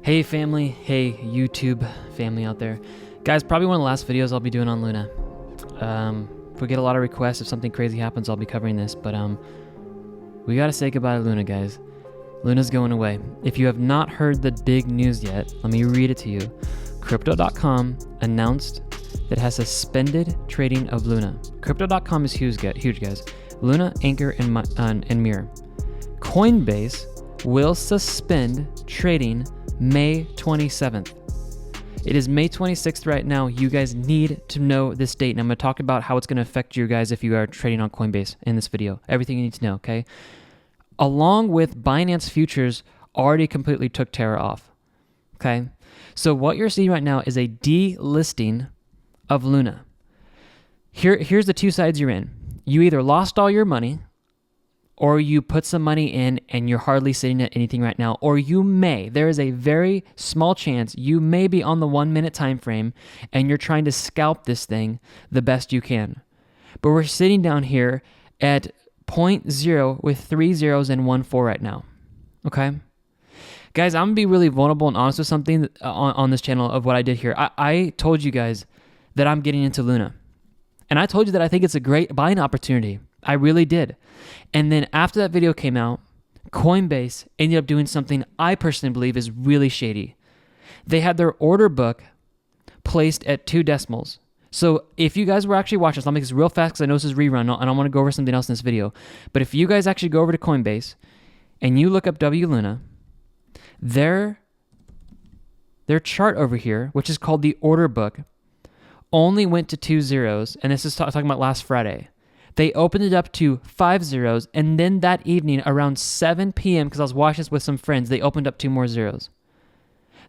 Hey family, hey YouTube family out there. Guys, probably one of the last videos I'll be doing on Luna. If we get a lot of requests, if something crazy happens, I'll be covering this, but we gotta say goodbye to Luna, guys. Luna's going away. If you have not heard the big news yet, let me read it to you. Crypto.com announced that it has suspended trading of Luna. Crypto.com is huge, guys. Luna, Anchor, and Mirror. Coinbase will suspend trading May 27th. It is May 26th right now. You guys need to know this date, and I'm going to talk about how it's going to affect you guys if you are trading on Coinbase in this video. Everything you need to know, okay? Along with Binance Futures already completely took Terra off, okay? So what you're seeing right now is a delisting of Luna. Here's the two sides you're in. You either lost all your money, or you put some money in and you're hardly sitting at anything right now, or there is a very small chance you may be on the 1 minute time frame and you're trying to scalp this thing the best you can. But we're sitting down here at 0.0 with 3 zeros and 1 4 right now, okay? Guys, I'm gonna be really vulnerable and honest with something on this channel of what I did here. I told you guys that I'm getting into Luna. And I told you that I think it's a great buying opportunity. I really did. And then after that video came out, Coinbase ended up doing something I personally believe is really shady. They had their order book placed at 2 decimals. So if you guys were actually watching this, I'll make this real fast because I know this is rerun and I want to go over something else in this video. But if you guys actually go over to Coinbase and you look up W Luna, their chart over here, which is called the order book, only went to 2 zeros, and this is talking about last Friday. They opened it up to 5 zeros, and then that evening around 7 p.m., because I was watching this with some friends, they opened up 2 more zeros.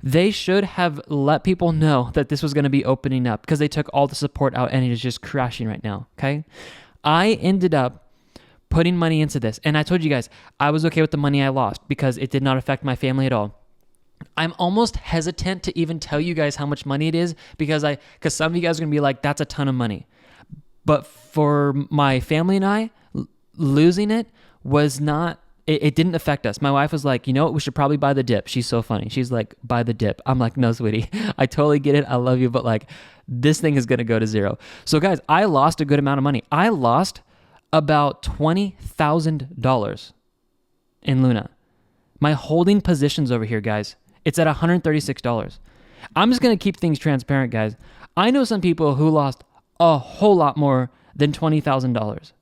They should have let people know that this was going to be opening up because they took all the support out and it is just crashing right now, okay? I ended up putting money into this, and I told you guys I was okay with the money I lost because it did not affect my family at all. I'm almost hesitant to even tell you guys how much money it is because some of you guys are going to be like, that's a ton of money. But for my family and I, losing it was not, it didn't affect us. My wife was like, you know what, we should probably buy the dip. She's so funny. She's like, buy the dip. I'm like, no, sweetie, I totally get it. I love you. But like, this thing is going to go to zero. So guys, I lost a good amount of money. I lost about $20,000 in Luna. My holding positions over here, guys, it's at $136. I'm just going to keep things transparent, guys. I know some people who lost a whole lot more than $20,000.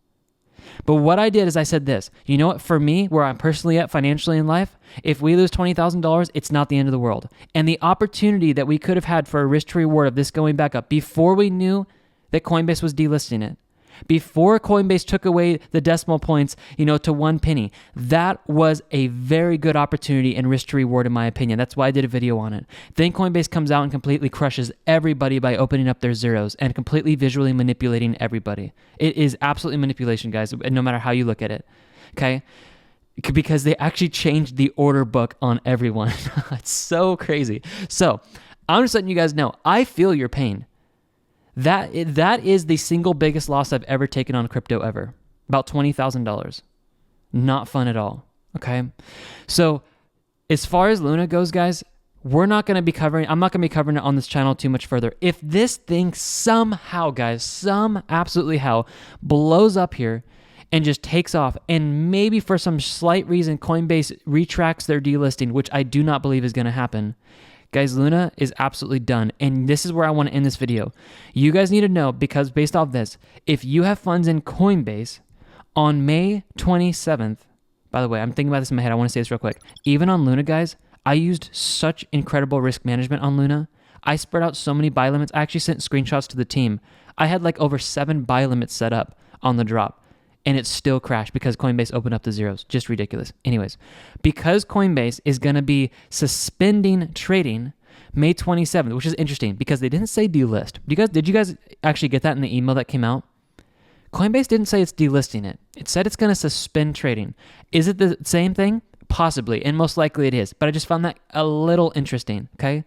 But what I did is I said this, you know what, for me, where I'm personally at financially in life, if we lose $20,000, it's not the end of the world. And the opportunity that we could have had for a risk to reward of this going back up before we knew that Coinbase was delisting it, before Coinbase took away the decimal points, to 1 penny, that was a very good opportunity and risk to reward in my opinion. That's why I did a video on it. Then Coinbase comes out and completely crushes everybody by opening up their zeros and completely visually manipulating everybody. It is absolutely manipulation, guys, no matter how you look at it, okay? Because they actually changed the order book on everyone. It's so crazy. So I'm just letting you guys know, I feel your pain. That is the single biggest loss I've ever taken on crypto ever. About $20,000. Not fun at all, okay? So as far as Luna goes, guys, I'm not going to be covering it on this channel too much further. If this thing somehow, guys, absolutely how, blows up here and just takes off, and maybe for some slight reason Coinbase retracts their delisting, which I do not believe is going to happen, guys, Luna is absolutely done. And this is where I want to end this video. You guys need to know, because based off this, if you have funds in Coinbase on May 27th, by the way, I'm thinking about this in my head. I want to say this real quick. Even on Luna, guys, I used such incredible risk management on Luna. I spread out so many buy limits. I actually sent screenshots to the team. I had like over 7 buy limits set up on the drop. And it still crashed because Coinbase opened up the zeros. Just ridiculous. Anyways, because Coinbase is going to be suspending trading May 27th, which is interesting because they didn't say delist. Did you guys actually get that in the email that came out? Coinbase didn't say it's delisting it. It said it's going to suspend trading. Is it the same thing? Possibly, and most likely it is. But I just found that a little interesting, okay?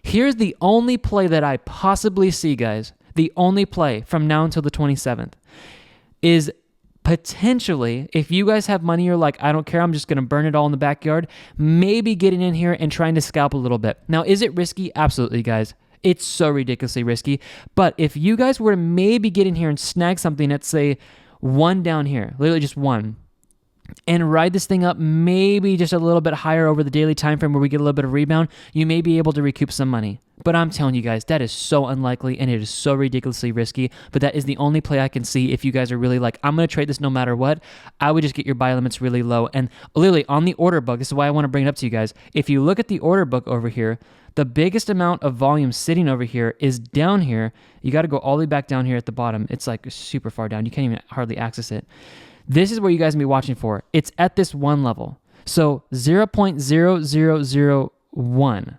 Here's the only play that I possibly see, guys. The only play from now until the 27th is potentially, if you guys have money, you're like, I don't care, I'm just going to burn it all in the backyard, maybe getting in here and trying to scalp a little bit. Now, is it risky? Absolutely, guys. It's so ridiculously risky. But if you guys were to maybe get in here and snag something at, say, one down here, literally just one, and ride this thing up maybe just a little bit higher over the daily time frame where we get a little bit of rebound, you may be able to recoup some money. But I'm telling you guys, that is so unlikely and it is so ridiculously risky. But that is the only play I can see if you guys are really like, I'm going to trade this no matter what. I would just get your buy limits really low. And literally on the order book, this is why I want to bring it up to you guys. If you look at the order book over here, the biggest amount of volume sitting over here is down here. You got to go all the way back down here at the bottom. It's like super far down. You can't even hardly access it. This is where you guys can be watching for. It's at this one level. So 0.00001.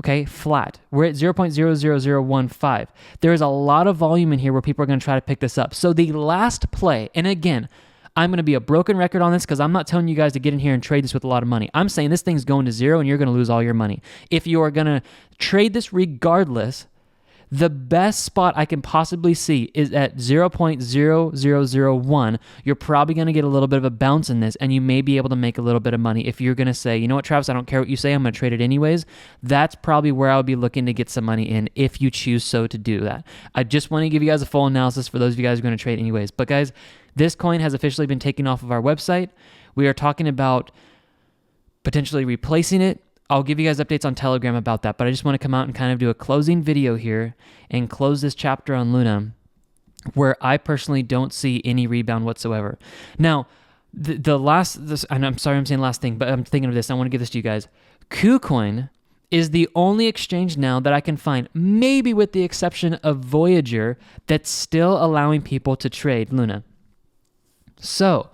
Okay, flat. We're at 0.00015. There is a lot of volume in here where people are going to try to pick this up. So the last play, and again, I'm going to be a broken record on this because I'm not telling you guys to get in here and trade this with a lot of money. I'm saying this thing's going to zero and you're going to lose all your money. If you are going to trade this regardless, the best spot I can possibly see is at 0.0001. You're probably going to get a little bit of a bounce in this, and you may be able to make a little bit of money. If you're going to say, you know what, Travis, I don't care what you say, I'm going to trade it anyways, that's probably where I would be looking to get some money in if you choose so to do that. I just want to give you guys a full analysis for those of you guys who are going to trade anyways. But guys, this coin has officially been taken off of our website. We are talking about potentially replacing it. I'll give you guys updates on Telegram about that, but I just want to come out and kind of do a closing video here and close this chapter on Luna where I personally don't see any rebound whatsoever. Now, and I'm sorry I'm saying last thing, but I'm thinking of this. I want to give this to you guys. KuCoin is the only exchange now that I can find, maybe with the exception of Voyager, that's still allowing people to trade Luna. So,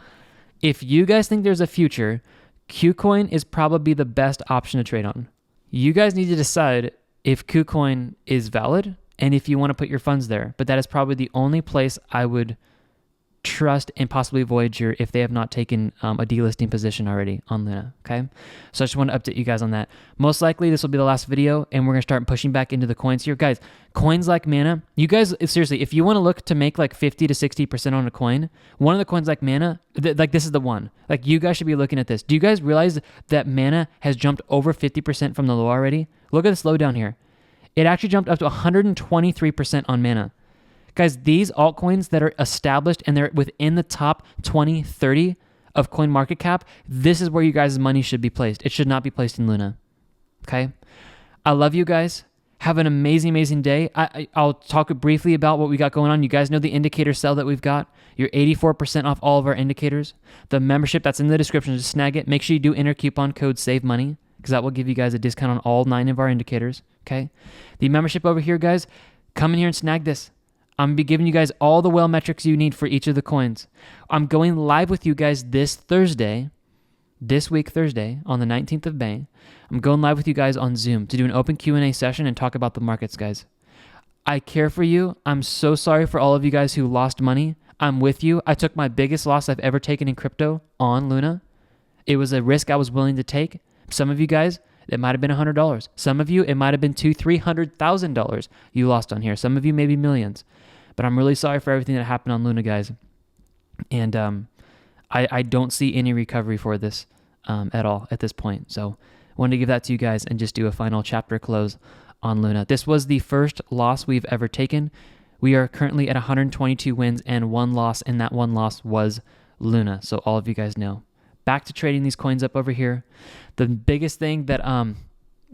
if you guys think there's a future, KuCoin is probably the best option to trade on. You guys need to decide if KuCoin is valid and if you want to put your funds there. But that is probably the only place I would trust and possibly Voyager if they have not taken a delisting position already on Luna, okay? So I just want to update you guys on that. Most likely this will be the last video and we're going to start pushing back into the coins here. Guys, coins like Mana, you guys, seriously, if you want to look to make like 50 to 60% on a coin, one of the coins like Mana, like this is the one. Like you guys should be looking at this. Do you guys realize that Mana has jumped over 50% from the low already? Look at the slow down here. It actually jumped up to 123% on Mana. Guys, these altcoins that are established and they're within the top 20, 30 of coin market cap, this is where you guys' money should be placed. It should not be placed in Luna. Okay? I love you guys. Have an amazing, amazing day. I'll talk briefly about what we got going on. You guys know the indicator sell that we've got. You're 84% off all of our indicators. The membership that's in the description, just snag it. Make sure you do enter coupon code SAVEMONEY because that will give you guys a discount on all 9 of our indicators. Okay? The membership over here, guys, come in here and snag this. I'm going to be giving you guys all the whale metrics you need for each of the coins. I'm going live with you guys this week Thursday, on the 19th of May. I'm going live with you guys on Zoom to do an open Q&A session and talk about the markets, guys. I care for you. I'm so sorry for all of you guys who lost money. I'm with you. I took my biggest loss I've ever taken in crypto on Luna. It was a risk I was willing to take. Some of you guys, it might have been $100. Some of you, it might have been $200,000-$300,000 you lost on here. Some of you, maybe millions. But I'm really sorry for everything that happened on Luna, guys. And I don't see any recovery for this at all at this point. So I wanted to give that to you guys and just do a final chapter close on Luna. This was the first loss we've ever taken. We are currently at 122 wins and 1 loss, and that 1 loss was Luna. So all of you guys know. Back to trading these coins up over here. The biggest thing that I'm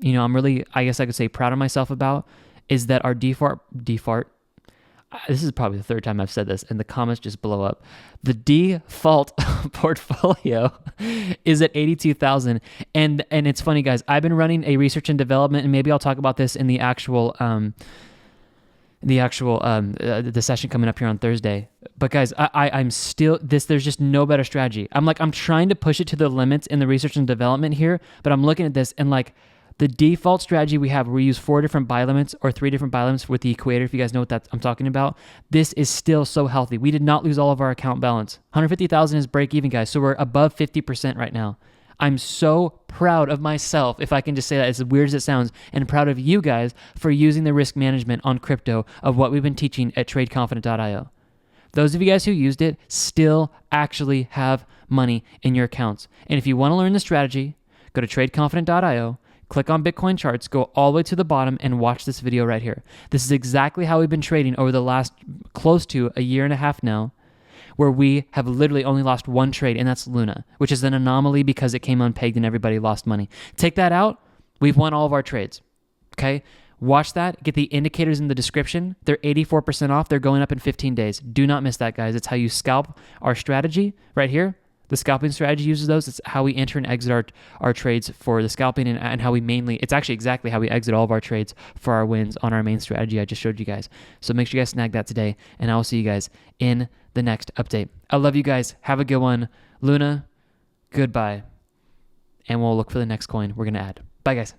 really, I guess I could say, proud of myself about is that our default. This is probably the 3rd time I've said this, and the comments just blow up. The default portfolio is at 82,000, and it's funny, guys. I've been running a research and development, and maybe I'll talk about this in the the session coming up here on Thursday. But guys, I'm still this. There's just no better strategy. I'm trying to push it to the limits in the research and development here, but I'm looking at this and like. The default strategy we have, we use 4 different buy limits or 3 different buy limits with the equator, if you guys know what I'm talking about. This is still so healthy. We did not lose all of our account balance. 150,000 is break even, guys, so we're above 50% right now. I'm so proud of myself, if I can just say that, as weird as it sounds, and proud of you guys for using the risk management on crypto of what we've been teaching at tradeconfident.io. Those of you guys who used it still actually have money in your accounts. And if you want to learn the strategy, go to tradeconfident.io, click on Bitcoin charts, go all the way to the bottom and watch this video right here. This is exactly how we've been trading over the last close to a year and a half now, where we have literally only lost one trade, and that's Luna, which is an anomaly because it came unpegged and everybody lost money. Take that out, we've won all of our trades, okay? Watch that. Get the indicators in the description. They're 84% off. They're going up in 15 days. Do not miss that, guys. It's how you scalp our strategy right here. The scalping strategy uses those. It's how we enter and exit our trades for the scalping, and how we mainly, it's actually exactly how we exit all of our trades for our wins on our main strategy I just showed you guys. So make sure you guys snag that today, and I will see you guys in the next update. I love you guys. Have a good one. Luna, goodbye. And we'll look for the next coin we're going to add. Bye, guys.